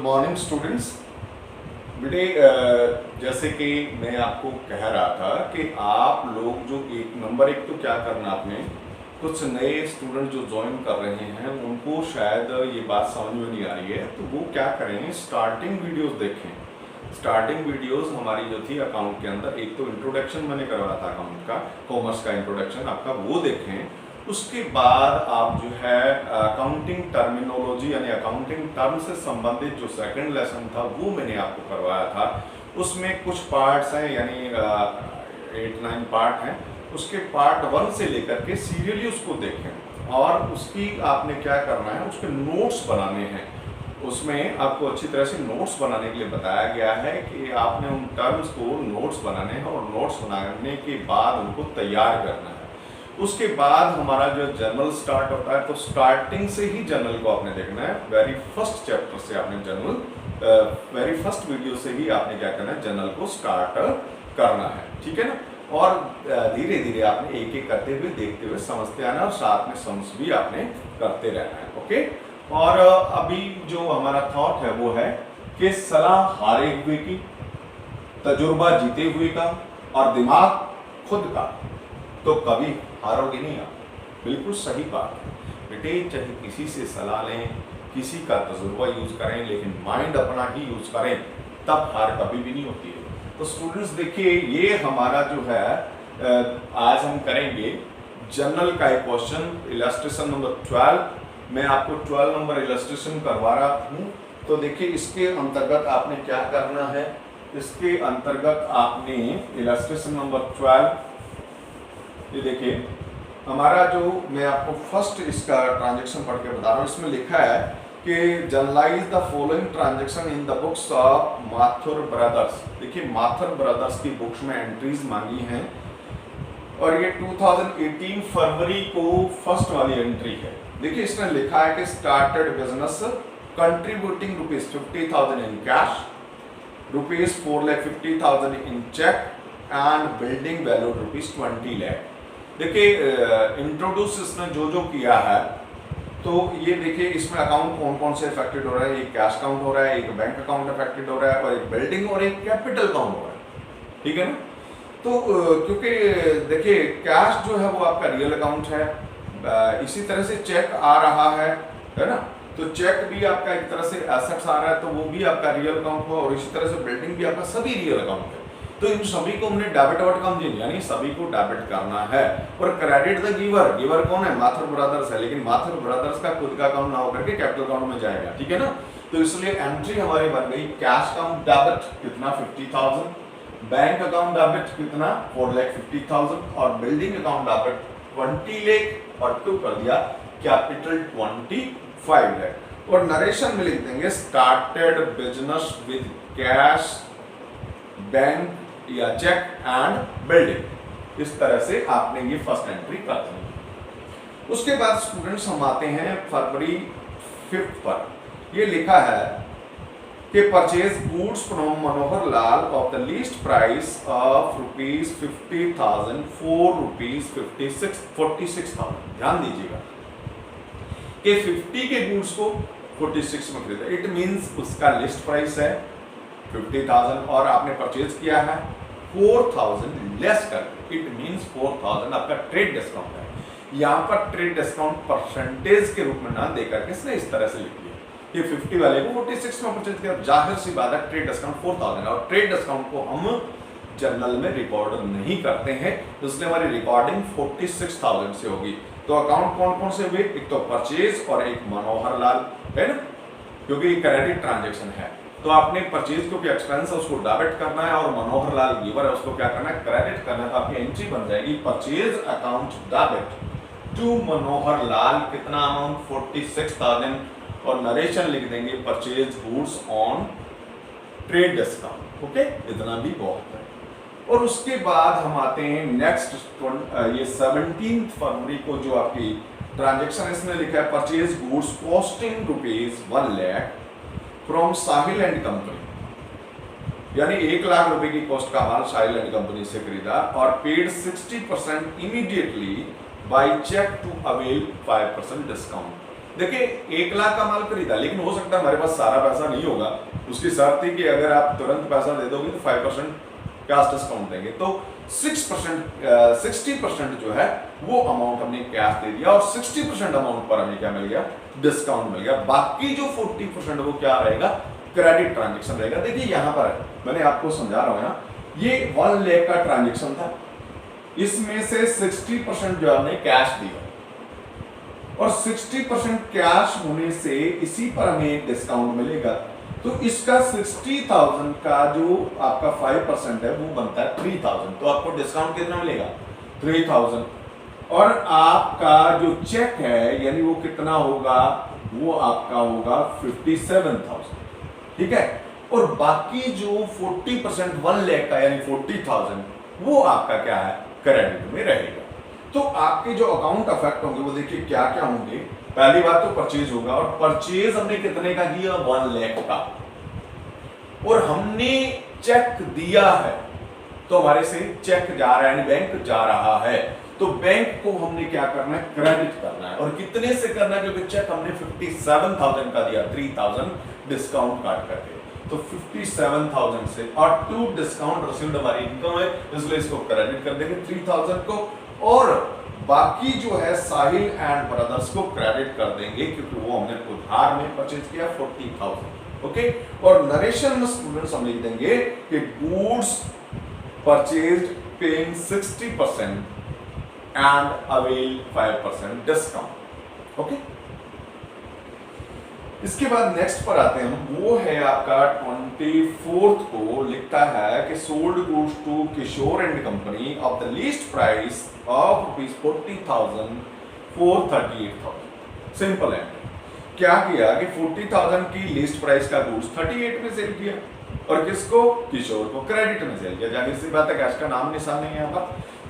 Morning students. बेटे जैसे कि मैं आपको कह रहा था कि आप लोग जो नंबर एक तो क्या करना, आपने कुछ नए स्टूडेंट जो ज्वाइन कर रहे हैं उनको शायद ये बात समझ में नहीं आ रही है, तो वो क्या करें, स्टार्टिंग वीडियोस देखें। स्टार्टिंग वीडियोस हमारी जो थी अकाउंट के अंदर, एक तो इंट्रोडक्शन मैंने करवाया था अकाउंट का, कॉमर्स का इंट्रोडक्शन आपका, वो देखें। उसके बाद आप जो है अकाउंटिंग टर्मिनोलॉजी यानी अकाउंटिंग टर्म से संबंधित जो सेकंड लेसन था वो मैंने आपको करवाया था। उसमें कुछ पार्ट्स हैं, यानी 8-9 पार्ट हैं। उसके पार्ट 1 से लेकर के सीरियली उसको देखें और उसकी आपने क्या करना है, उसके नोट्स बनाने हैं। उसमें आपको अच्छी तरह से नोट्स बनाने के लिए बताया गया है कि आपने उन टर्म्स को नोट्स बनाने हैं और नोट्स बनाने के बाद उनको तैयार करना है। उसके बाद हमारा जो जर्नल स्टार्ट होता है, तो स्टार्टिंग से ही जर्नल को आपने देखना है। वेरी फर्स्ट चैप्टर से आपने जर्नल, वेरी फर्स्ट वीडियो से ही आपने क्या करना है, जर्नल को स्टार्ट करना है, ठीक है ना। और धीरे धीरे आपने एक एक करते हुए, देखते हुए समझते आना और साथ में समझ भी आपने करते रहना है, ओके। और अभी जो हमारा थॉट है वो है कि सलाह हारे हुए की, तजुर्बा जीते हुए का और दिमाग खुद का, तो कभी हारोगे नहीं आप। बिल्कुल सही बात है बेटे, चाहे किसी से सलाह लें, किसी का तजुर्बा यूज करें, लेकिन माइंड अपना ही यूज करें, तब हार कभी भी नहीं होती है। तो स्टूडेंट्स देखिए, ये हमारा जो है आज हम करेंगे जर्नल का एक क्वेश्चन, इलस्ट्रेशन नंबर 12। मैं आपको 12 नंबर इलस्ट्रेशन करवा रहा हूँ। तो देखिए, इसके अंतर्गत आपने क्या करना है, इसके अंतर्गत आपने इलस्ट्रेशन नंबर 12, ये देखिए हमारा जो, मैं आपको फर्स्ट इसका ट्रांजैक्शन पढ़ के बता रहा हूँ। इसमें लिखा है कि generalized the following transaction in the books of Mathur brothers. देखिए, माथुर ब्रदर्स की बुक्स में एंट्रीज मांगी हैं और ये 2018 फरवरी को फर्स्ट वाली एंट्री है। देखिए, इसमें लिखा है कि started business contributing ₹50,000 in cash, ₹4,50,000 in cheque and building value ₹20 lakh. देखिए, इंट्रोड्यूस इसने जो किया है, तो ये देखिए इसमें अकाउंट कौन कौन से अफेक्टेड हो रहा है। एक कैश अकाउंट हो रहा है, एक बैंक अकाउंट अफेक्टेड हो रहा है और एक बिल्डिंग और एक कैपिटल अकाउंट हो रहा है, ठीक है ना। तो क्योंकि देखिए कैश जो है वो आपका रियल अकाउंट है, इसी तरह से चेक आ रहा है ना, तो चेक भी आपका एक तरह से एसेट्स आ रहा है, तो वो भी आपका रियल अकाउंट हो, और इसी तरह से बिल्डिंग भी आपका सभी रियल अकाउंट है। तो इन सभी को हमने डेबिट और कम जी, यानी सभी को डेबिट करना है। और क्रेडिट द गिवर, गिवर कौन है, माथुर ब्रदर्स है, लेकिन माथुर ब्रदर्स का खुद का अकाउंट ना होकर के कैपिटल अकाउंट में जाएगा, ठीक है ना। तो इसलिए एंट्री हमारी बन गई, कैश अकाउंट डेबिट कितना 50,000, बैंक अकाउंट डेबिट कितना 4,50,000 और बिल्डिंग अकाउंट डेबिट 20 लाख और टू कर दिया कैपिटल 25 लाख। और नरेशन में लिख देंगे started business with cash, bank या चेक एंड बिल्डिंग। इस तरह से आपने ये फर्स्ट एंट्री कर दी। उसके बाद स्टूडेंट्स हम आते हैं फरवरी 5 पर। ये लिखा है कि purchase goods from Manohar Lal of the least price of ₹50,000 for ₹46,000। ध्यान दीजिएगा कि 50 के गुड्स को 46 में खरीदा, इट मींस उसका लिस्ट प्राइस है 50,000 और आपने परचेज किया है 4,000 लेस करके, इट मींस 4,000 आपका ट्रेड डिस्काउंट है। यहाँ पर ट्रेड डिस्काउंट परसेंटेज के रूप में ना देकर के इसने इस तरह से लिख दिया कि 50 वाले को 46 में परचेज किया, जाहिर सी बात है ट्रेड डिस्काउंट 4,000 है, और ट्रेड डिस्काउंट को हम जर्नल में रिकॉर्ड नहीं करते हैं, तो इसलिए हमारी रिकॉर्डिंग 46,000 से होगी। तो अकाउंट कौन कौन से हुए, एक तो परचेज और एक मनोहर लाल, है ना, क्योंकि क्रेडिट ट्रांजेक्शन है। तो आपने परचेज क्योंकि एक्सपेंस है उसको डेबिट करना है, और मनोहर लाल गिवर है उसको क्या करना है, क्रेडिट करना है। तो आपकी एंट्री बन जाएगी purchase account debit to Manohar Lal, कितना अमाउंट 46,000, और नरेशन लिख देंगे purchase goods on trade discount, okay, इतना भी बहुत है। और उसके बाद हम आते हैं नेक्स्ट, ये 17 फरवरी को जो आपकी ट्रांजेक्शन इसमें लिखा है, purchase goods costing ₹1 lakh from Sahil and company, यानी 1 लाख रुपए की कॉस्ट का माल साहिल एंड कंपनी से खरीदा, और paid 60% immediately by cheque to avail 5% discount. देखिए 1 लाख का माल खरीदा, लेकिन हो सकता है हमारे पास सारा पैसा नहीं होगा, उसकी शर्त थी कि अगर आप तुरंत पैसा दे दोगे तो 5% कैश डिस्काउंट देंगे। तो 60% जो है वो अमाउंट हमने कैश दे दिया और 60% अमाउंट पर हमें क्या मिल गया, डिस्काउंट मिल गया। बाकी जो 40% वो क्या रहेगा, क्रेडिट ट्रांजेक्शन रहेगा। देखिए यहां पर मैंने आपको समझा रहा हूं ना, ये 1 लाख का ट्रांजेक्शन था, इसमें से 60% जो हमने कैश दिया और 60% कैश होने से इसी पर हमें एक डिस्काउंट मिलेगा। तो इसका 60,000 का जो आपका 5% है वो बनता है 3,000। तो आपको डिस्काउंट कितना मिलेगा, 3,000। और आपका जो चेक है यानी वो कितना होगा, वो आपका होगा 57,000, ठीक है। और बाकी जो 40% 1 लाख का यानी 40,000 वो आपका क्या है, क्रेडिट में रहेगा। तो आपके जो अकाउंट अफेक्ट होंगे वो देखिए क्या क्या होंगे। पहली बात तो परचेज होगा, और परचेज हमने कितने का किया, 1 लाख का, और हमने चेक दिया है तो हमारे से चेक जा रहा है, बैंक जा रहा है, तो बैंक को हमने क्या करना है, क्रेडिट करना है। और कितने से करना है, क्योंकि चेक हमने 57,000 का दिया, 3,000 डिस्काउंट काट करके, तो 57,000 से, और 2 डिस्काउंट रिसीव्ड हमारी इनकम है, इसलिए इसको क्रेडिट कर देंगे 3,000 को, और बाकी जो है साहिल एंड ब्रदर्स को क्रेडिट कर देंगे क्योंकि वो हमने उधार में परचेज किया 40,000। ओके, और नरेशन में स्टूडेंट्स हम लिख देंगे कि goods purchased paying 60% and avail 5% discount. Okay, इसके बाद नेक्स्ट पर आते हैं हम, वो है आपका 24th को लिखता है कि sold goods to Kishore and company of the least price of ₹40,000 for 38,000। Simple है, क्या किया कि 40,000 की लिस्ट प्राइस का गुड्स 38 में सेल किया, और किसको, किशोर को क्रेडिट में सेल किया। जाहिर सी बात है कैश का नाम निशान नहीं है यहाँ पर।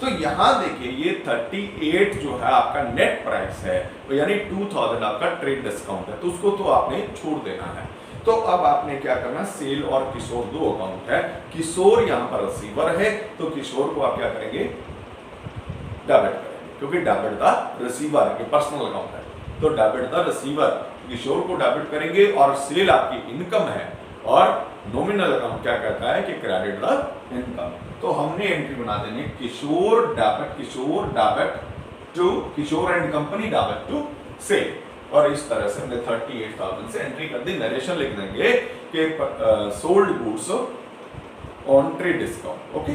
तो यहां देखिए ये 38 जो है आपका नेट प्राइस है, तो यानी 2,000 आपका ट्रेड डिस्काउंट है, तो उसको तो आपने छोड़ देना है। तो अब आपने क्या करना, सेल और किशोर 2 अकाउंट है, किशोर यहाँ पर रिसीवर है, तो किशोर को आप क्या करेंगे, डेबिट करेंगे, क्योंकि डेबिट द रिसीवर के पर्सनल अकाउंट है, तो डेबिट द रिसीवर, किशोर को डेबिट करेंगे। और सेल आपकी इनकम है, और नॉमिनल अकाउंट क्या कहता है कि क्रेडिट द इनकम। तो हमने एंट्री बना देनी है Kishor debit to Kishore and company debit to sale, और इस तरह से हमने 38,000 से एंट्री कर दी। नरेशन लिख देंगे कि sold goods on trade discount. Okay,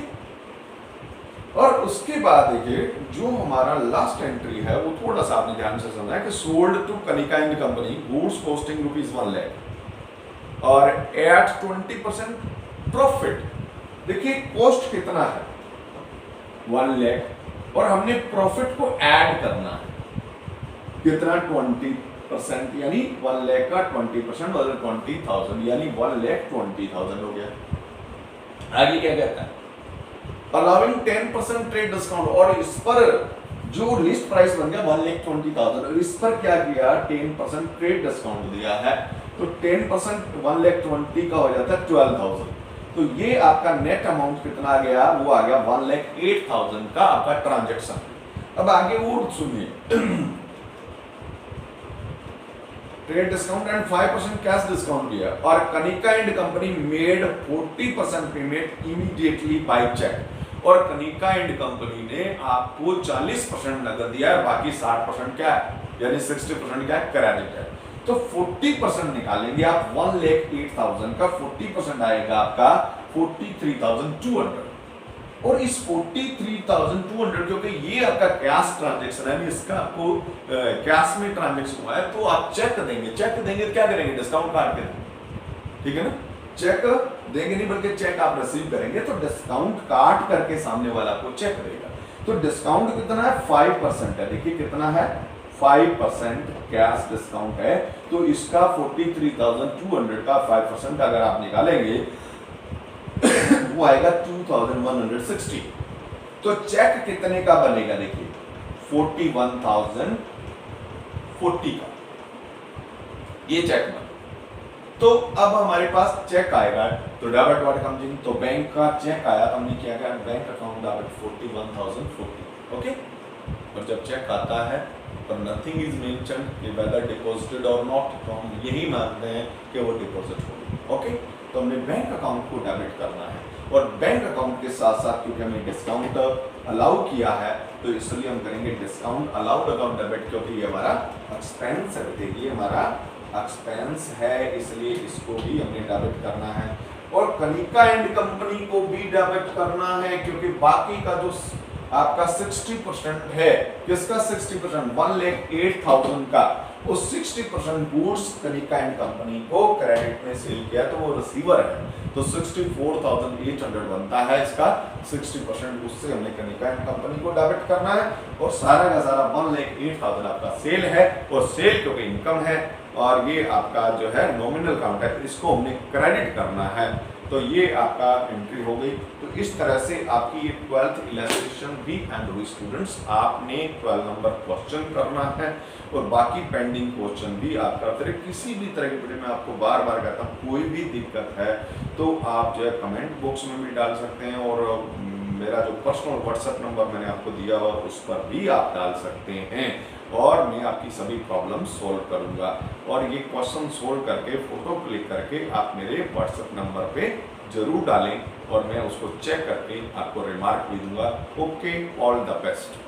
और उसके बाद देखिए जो हमारा लास्ट एंट्री है वो थोड़ा सा आपने ध्यान से समझा है कि sold to Kanika and company goods costing ₹1 lakh और एट 20% प्रॉफिट। देखिए कॉस्ट कितना है, 1 लाख, और हमने प्रॉफिट को ऐड करना है कितना, 20%, यानी 1 लाख का 20% मतलब 20,000, यानी 1,20,000 हो गया। आगे क्या कहता है, अलाउिंग 10% ट्रेड डिस्काउंट, और इस पर जो लिस्ट प्राइस बन गया 1,20,000, और इस पर क्या किया, 10% ट्रेड डिस्काउंट दिया है, तो 10% 1,20,000 का हो जाता है 12,000। तो ये आपका नेट अमाउंट कितना आ गया, वो आ गया 1,08,000 का आपका ट्रांजैक्शन। अब आगे और सुनिए, trade discount and 5% cash discount दिया, और Kanika and company made 40% payment immediately by cheque, और कनिका एंड कंपनी ने आपको 40% नगद दिया है, बाकी 60% क्या है, यानी 60% क्या है, क्रेडिट है। तो 40% निकालेंगे आप 1,08,000 का, 40% आएगा आपका 43,200, और इस 43,200 क्योंकि ये आपका कैश ट्रांजैक्शन है, इसका आपको कैश में ट्रांजैक्शन हुआ है, तो आप चेक देंगे तो क्या करेंगे, डिस्काउंट काट के देंगे, ठीक है ना। चेक देंगे नहीं बल्कि चेक आप रिसीव करेंगे, तो डिस्काउंट काट करके सामने वाला को चेक देगा। तो डिस्काउंट कितना है, 5% है। देखिए कितना है, 5% कैश डिस्काउंट है, तो इसका 43,200 का 5% अगर आप निकालेंगे वो आएगा 2,160। तो चेक कितने का बनेगा, देखिए 41,040 का ये चेक बन। तो अब हमारे पास चेक आएगा, तो डेबिट व्हाट कम्स इन, तो बैंक का चेक आया, हमने क्या किया, बैंक अकाउंट डेबिट 41,040। ओके, और जब चेक आता है पर नथिंग इज मेंशन कि वेदर डिपॉजिटेड और नॉट, तो हम यही मानते हैं कि वो डिपॉजिट होगी। ओके, तो हमने बैंक अकाउंट को डेबिट करना है और बैंक अकाउंट के साथ साथ क्योंकि हमने डिस्काउंट अलाउ किया है तो इसलिए हम करेंगे डिस्काउंट अलाउड अकाउंट डेबिट, क्योंकि ये हमारा एक्सपेंस है, देखिए हमारा एक्सपेंस है, इसलिए इसको भी हमने डेबिट करना है। और कनिका एंड कंपनी को भी डेबिट करना है, क्योंकि बाकी का जो आपका 60% है, किसका 60%, 1,08,000 का, उस 60% गुड्स कनिका एंड कंपनी को क्रेडिट में सेल किया तो वो रिसीवर है, तो 64,800 बनता है इसका 60%, उससे हमने कनिका एंड कंपनी को डेबिट करना है। और सारा का सारा 1,08,000 आपका सेल है, और सेल क्योंकि इनकम है और ये आपका जो है नॉमिनल काउंट है, इसको हमने क्रेडिट करना है, तो ये आपका एंट्री हो गई। तो इस तरह से आपकी ये 12th इलस्ट्रेशन भी एंड हुई स्टूडेंट्स, आपने 12 नंबर क्वेश्चन करना है और बाकी पेंडिंग क्वेश्चन भी आप करते रहे। किसी भी तरह के मैं आपको बार बार कहता हूँ, कोई भी दिक्कत है तो आप जो है कमेंट बॉक्स में भी डाल सकते हैं, और मेरा जो पर्सनल व्हाट्सएप नंबर मैंने आपको दिया और उस पर भी आप डाल सकते हैं, और मैं आपकी सभी प्रॉब्लम सोल्व करूंगा। और ये क्वेश्चन सोल्व करके फोटो क्लिक करके आप मेरे व्हाट्सएप नंबर पे जरूर डालें और मैं उसको चेक करके आपको रिमार्क भी दूंगा। Okay, all the best.